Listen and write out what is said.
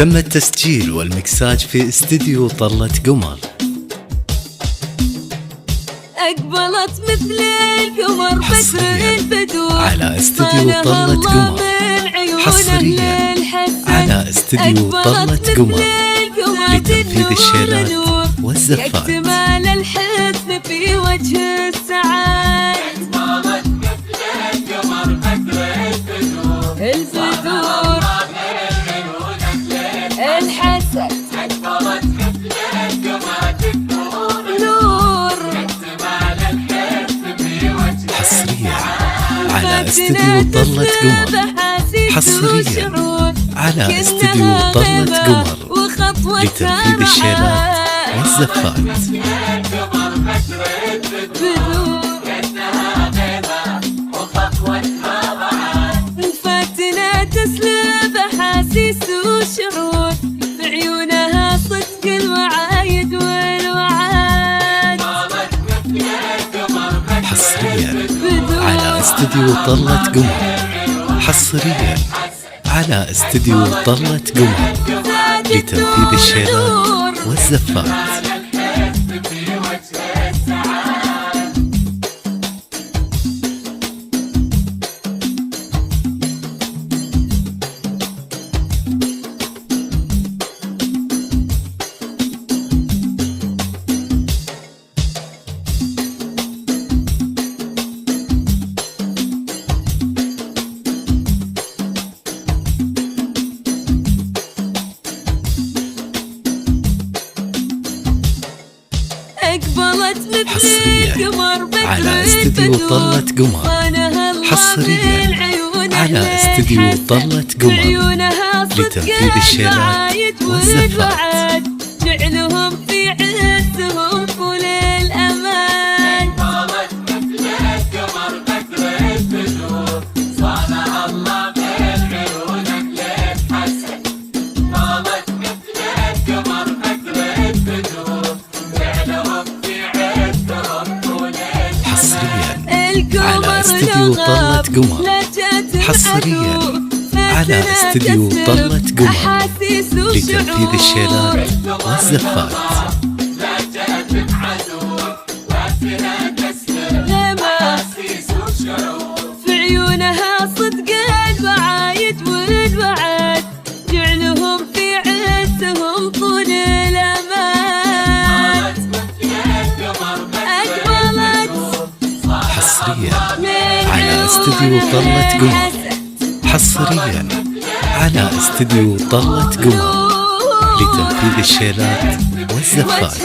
تم التسجيل والمكساج في استديو طلة قمر. أقبلت مثل القمر بدر البدور على استديو طلة قمر، حصريا على استديو طلة قمر لتنفيذ الشيلات والزفات. يكتمل الحزن في وجه السعاد. أقبلت مثل القمر بدر البدور، البدور الحسن. أقبلت مثل القمر بالنور، نور يكتمل الحزن في وجه. حصريا على استديو طلة قمر، حصريا على استديو طلة قمر لتنفيذ الشيلات والزفات. القمر بدر البدور، كأنها غيمة وخطوتها بعد. فاتنا تسلب أحاسيس وشعور، في عيونها صدق الوعايد والوعاد. قامت مثل القمر بدر حصريا على استديو طلة قمر، حصريا على استديو طلة قمر لتنفيذ الشيلات والزفات. الحزن في وجه السعاد. أقبلت مثل حصرياً القمر بدر على استديو طلة قمر، حصرياً على استديو طلة قمر لتنفيذ الشيلات والزفات. جعلهم في عزهم كل الأمان. قامت مثل القمر بدر البدور، صانع الله بالعيون للحسن. قامت مثل القمر بدر البدور، جعلهم في عزهم كل الأمان. حصريا القمر على استديو طلة قمر، حصريا على استديو طلة قمر لتنفيذ الشيلات والزفات. لا جهة عدو وفينا تسلم أحاسيس وشعور. في عيونها صدق الوعايد والوعاد، جعلهم في عزهم طول الأمان. أقبلت حصريا على استديو طلة قمر، حصريا على استديو طلة قمر لتنفيذ الشيلات والزفات.